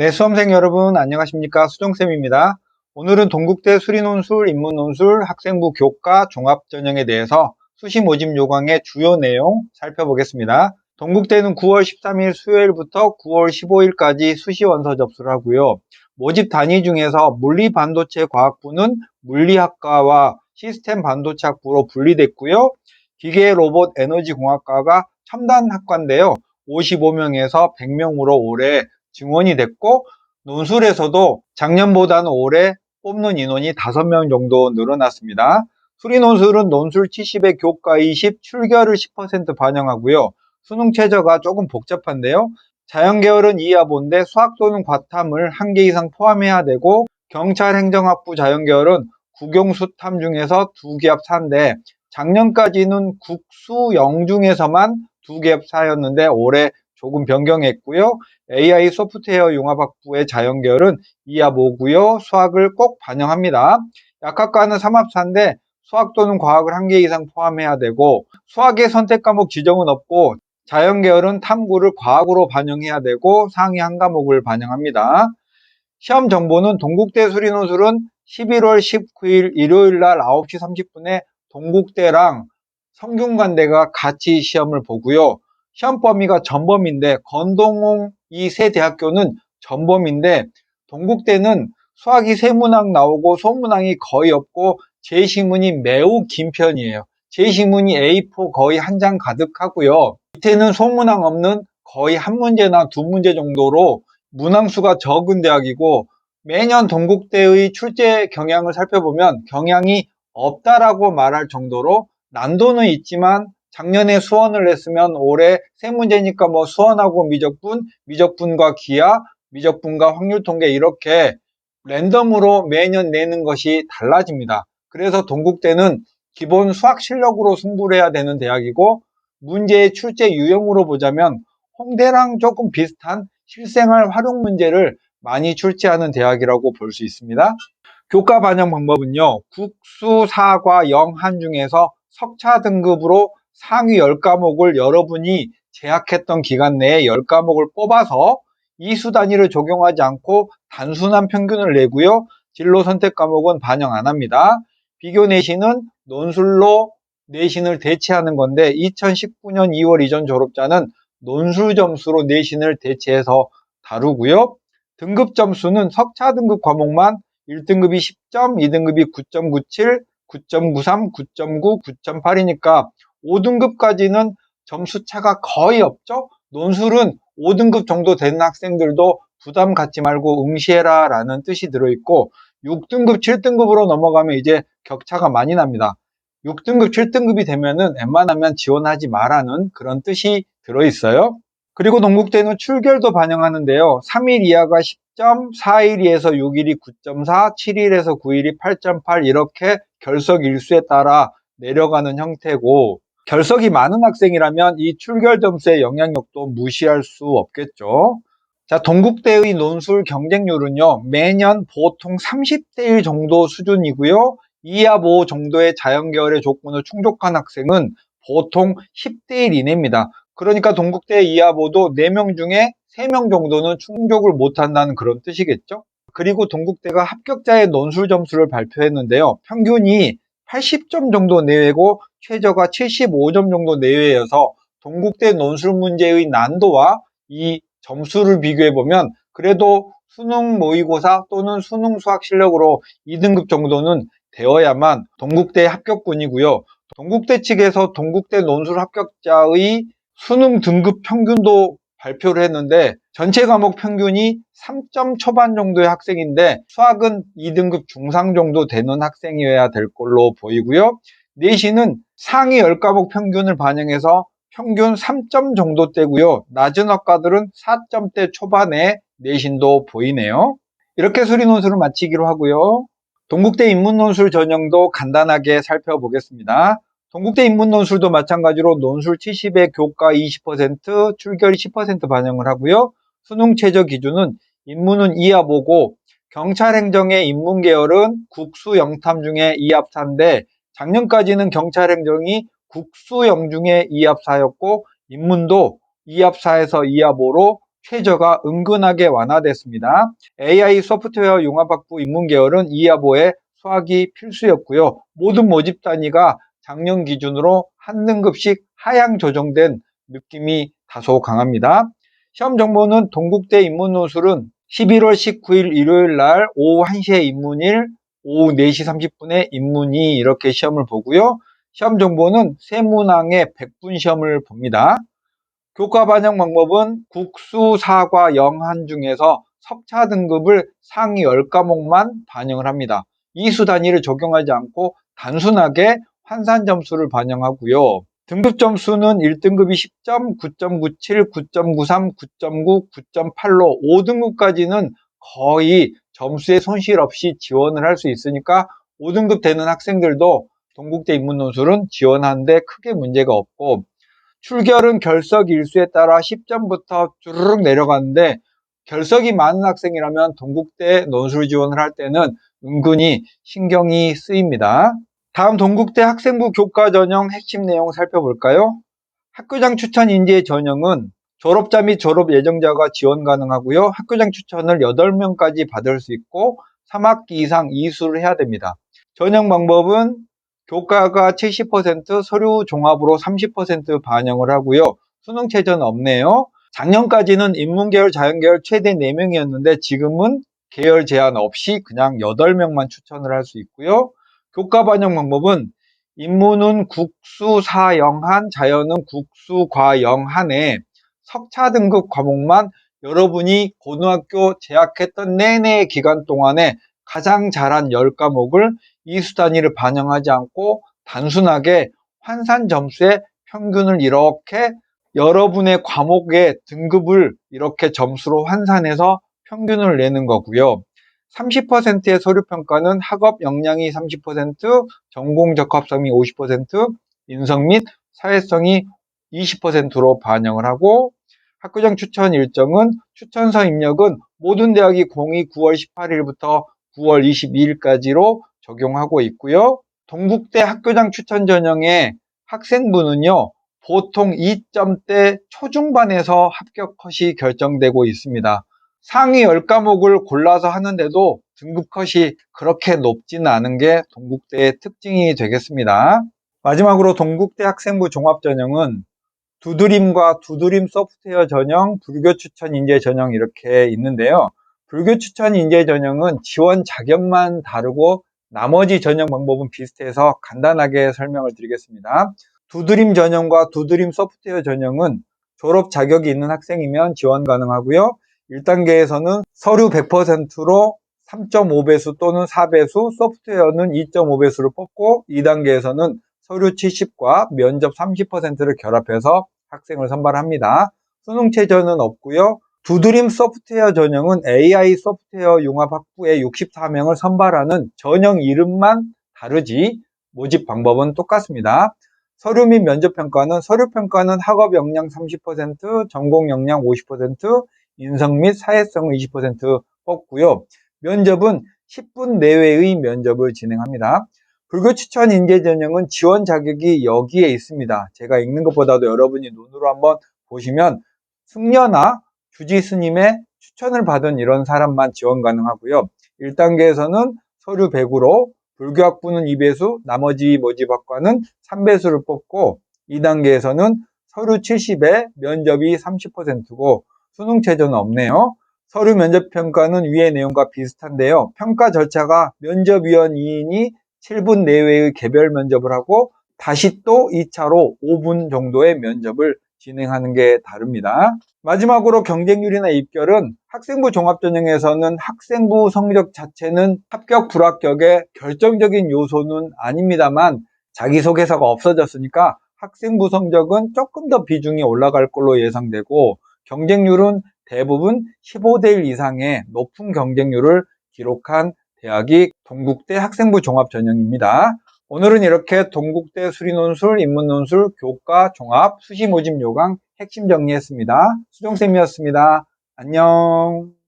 네, 수험생 여러분 안녕하십니까? 수정쌤입니다. 오늘은 동국대 수리논술, 인문논술, 학생부 교과 종합전형에 대해서 수시 모집 요강의 주요 내용 살펴보겠습니다. 동국대는 9월 13일 수요일부터 9월 15일까지 수시 원서 접수를 하고요. 모집 단위 중에서 물리반도체 과학부는 물리학과와 시스템 반도체학부로 분리됐고요. 기계 로봇 에너지공학과가 첨단학과인데요. 55명에서 100명으로 올해 증원이 됐고, 논술에서도 작년보다는 올해 뽑는 인원이 5명 정도 늘어났습니다. 수리논술은 논술 70에 교과 20, 출결을 10% 반영하고요. 수능 최저가 조금 복잡한데요. 자연계열은 이하보인데 수학 또는 과탐을 1개 이상 포함해야 되고, 경찰행정학부 자연계열은 국영수탐 중에서 2개 합 4인데, 작년까지는 국수 영중에서만 2개 합 4였는데 올해 조금 변경했고요. AI 소프트웨어 융합학부의 자연계열은 2합 5고요. 수학을 꼭 반영합니다. 약학과는 3합4인데 수학 또는 과학을 1개 이상 포함해야 되고, 수학의 선택과목 지정은 없고, 자연계열은 탐구를 과학으로 반영해야 되고 상위 한 과목을 반영합니다. 시험 정보는 동국대 수리논술은 11월 19일 일요일날 9시 30분에 동국대랑 성균관대가 같이 시험을 보고요. 시험 범위가 전범인데 건동홍 이 세 대학교는 전범인데, 동국대는 수학이 세문항 나오고 소문항이 거의 없고 제시문이 매우 긴 편이에요. 제시문이 A4 거의 한 장 가득하고요. 밑에는 소문항 없는 거의 한 문제나 두 문제 정도로 문항수가 적은 대학이고, 매년 동국대의 출제 경향을 살펴보면 경향이 없다라고 말할 정도로 난도는 있지만 작년에 수원을 냈으면 올해 세 문제니까 뭐 수원하고 미적분, 미적분과 기하, 미적분과 확률통계 이렇게 랜덤으로 매년 내는 것이 달라집니다. 그래서 동국대는 기본 수학 실력으로 승부를 해야 되는 대학이고, 문제의 출제 유형으로 보자면 홍대랑 조금 비슷한 실생활 활용 문제를 많이 출제하는 대학이라고 볼 수 있습니다. 교과 반영 방법은요, 국수, 사과, 영한 중에서 석차 등급으로 상위 10과목을 여러분이 재학했던 기간 내에 10과목을 뽑아서 이수 단위를 적용하지 않고 단순한 평균을 내고요. 진로 선택 과목은 반영 안 합니다. 비교 내신은 논술로 내신을 대체하는 건데, 2019년 2월 이전 졸업자는 논술 점수로 내신을 대체해서 다루고요. 등급 점수는 석차 등급 과목만 1등급이 10점, 2등급이 9.97, 9.93, 9.9, 9.8이니까 5등급까지는 점수 차가 거의 없죠. 논술은 5등급 정도 되는 학생들도 부담 갖지 말고 응시해라 라는 뜻이 들어있고, 6등급, 7등급으로 넘어가면 이제 격차가 많이 납니다. 6등급, 7등급이 되면은 웬만하면 지원하지 마라는 그런 뜻이 들어있어요. 그리고 동국대는 출결도 반영하는데요. 3일 이하가 10점, 4일 이에서 6일이 9.4, 7일에서 9일이 8.8 이렇게 결석 일수에 따라 내려가는 형태고, 결석이 많은 학생이라면 이 출결 점수의 영향력도 무시할 수 없겠죠. 자, 동국대의 논술 경쟁률은요, 매년 보통 30대 1 정도 수준이고요. 2합 5 정도의 자연계열의 조건을 충족한 학생은 보통 10대 1 이내입니다. 그러니까 동국대 2합 5도 4명 중에 3명 정도는 충족을 못한다는 그런 뜻이겠죠. 그리고 동국대가 합격자의 논술 점수를 발표했는데요. 평균이 80점 정도 내외고 최저가 75점 정도 내외여서 동국대 논술 문제의 난도와 이 점수를 비교해보면 그래도 수능 모의고사 또는 수능 수학 실력으로 2등급 정도는 되어야만 동국대 합격군이고요. 동국대 측에서 동국대 논술 합격자의 수능 등급 평균도 발표를 했는데, 전체 과목 평균이 3점 초반 정도의 학생인데 수학은 2등급 중상 정도 되는 학생이어야 될 걸로 보이고요. 내신은 상위 10과목 평균을 반영해서 평균 3점 정도대고요. 낮은 학과들은 4점대 초반의 내신도 보이네요. 이렇게 수리논술을 마치기로 하고요. 동국대 인문논술 전형도 간단하게 살펴보겠습니다. 동국대 인문논술도 마찬가지로 논술 70에 교과 20%, 출결 10% 반영을 하고요. 수능 최저 기준은 인문은 2합 5고, 경찰행정의 인문계열은 국수 영탐 중에 2합 4인데, 작년까지는 경찰행정이 국수 영중에 2합 4였고 인문도 2합 4에서 2합 5로 최저가 은근하게 완화됐습니다. AI 소프트웨어 융합학부 인문계열은 이하보에 수학이 필수였고요. 모든 모집 단위가 작년 기준으로 한 등급씩 하향 조정된 느낌이 다소 강합니다. 시험 정보는 동국대 인문논술은 11월 19일 일요일 날 오후 1시에 인문일, 오후 4시 30분에 인문이 이렇게 시험을 보고요. 시험 정보는 세문항의 100분 시험을 봅니다. 교과 반영 방법은 국수, 사과, 영한 중에서 석차 등급을 상위 10과목만 반영을 합니다. 이수 단위를 적용하지 않고 단순하게 환산 점수를 반영하고요. 등급 점수는 1등급이 10점, 9.97, 9.93, 9.9, 9.8로 5등급까지는 거의 점수에 손실 없이 지원을 할 수 있으니까 5등급 되는 학생들도 동국대 인문논술은 지원하는데 크게 문제가 없고, 출결은 결석 일수에 따라 10점부터 쭈르륵 내려가는데, 결석이 많은 학생이라면 동국대 논술 지원을 할 때는 은근히 신경이 쓰입니다. 다음 동국대 학생부 교과 전형 핵심 내용 살펴볼까요? 학교장 추천 인재 전형은 졸업자 및 졸업 예정자가 지원 가능하고요. 학교장 추천을 8명까지 받을 수 있고 3학기 이상 이수를 해야 됩니다. 전형 방법은 교과가 70%, 서류 종합으로 30% 반영을 하고요. 수능 최저는 없네요. 작년까지는 인문계열, 자연계열 최대 4명이었는데 지금은 계열 제한 없이 그냥 8명만 추천을 할 수 있고요. 교과 반영 방법은 인문은 국수, 사, 영한, 자연은 국수, 과, 영한에 석차 등급 과목만 여러분이 고등학교 재학했던 내내 기간 동안에 가장 잘한 10과목을 이수 단위를 반영하지 않고 단순하게 환산 점수의 평균을 이렇게 여러분의 과목의 등급을 이렇게 점수로 환산해서 평균을 내는 거고요. 30%의 서류평가는 학업 역량이 30%, 전공 적합성이 50%, 인성 및 사회성이 20%로 반영을 하고, 학교장 추천 일정은 추천서 입력은 모든 대학이 공이 9월 18일부터 9월 22일까지로 적용하고 있고요. 동국대 학교장 추천 전형의 학생부는요, 보통 2점대 초중반에서 합격 컷이 결정되고 있습니다. 상위 10과목을 골라서 하는데도 등급 컷이 그렇게 높지는 않은 게 동국대의 특징이 되겠습니다. 마지막으로 동국대 학생부 종합전형은 두드림과 두드림 소프트웨어 전형, 불교 추천 인재 전형 이렇게 있는데요. 불교 추천 인재 전형은 지원 자격만 다르고 나머지 전형 방법은 비슷해서 간단하게 설명을 드리겠습니다. 두드림 전형과 두드림 소프트웨어 전형은 졸업 자격이 있는 학생이면 지원 가능하고요. 1단계에서는 서류 100%로 3.5배수 또는 4배수, 소프트웨어는 2.5배수를 뽑고 2단계에서는 서류 70과 면접 30%를 결합해서 학생을 선발합니다. 수능 최저는 없고요. 두드림 소프트웨어 전형은 AI 소프트웨어 융합학부에 64명을 선발하는 전형 이름만 다르지 모집 방법은 똑같습니다. 서류 및 면접평가는 서류평가는 학업 역량 30%, 전공 역량 50%, 인성 및 사회성을 20% 뽑고요. 면접은 10분 내외의 면접을 진행합니다. 불교 추천 인재 전형은 지원 자격이 여기에 있습니다. 제가 읽는 것보다도 여러분이 눈으로 한번 보시면 승려나 주지 스님의 추천을 받은 이런 사람만 지원 가능하고요. 1단계에서는 서류 100으로 불교학부는 2배수, 나머지 모집학과는 3배수를 뽑고 2단계에서는 서류 70에 면접이 30%고 수능 최저는 없네요. 서류 면접평가는 위의 내용과 비슷한데요. 평가 절차가 면접위원 2인이 7분 내외의 개별 면접을 하고 다시 또 2차로 5분 정도의 면접을 진행하는 게 다릅니다. 마지막으로 경쟁률이나 입결은 학생부 종합전형에서는 학생부 성적 자체는 합격 불합격의 결정적인 요소는 아닙니다만 자기소개서가 없어졌으니까 학생부 성적은 조금 더 비중이 올라갈 걸로 예상되고 경쟁률은 대부분 15대1 이상의 높은 경쟁률을 기록한 대학이 동국대 학생부 종합전형입니다. 오늘은 이렇게 동국대 수리논술, 인문논술, 교과, 종합, 수시 모집 요강 핵심 정리했습니다. 수정쌤이었습니다. 안녕.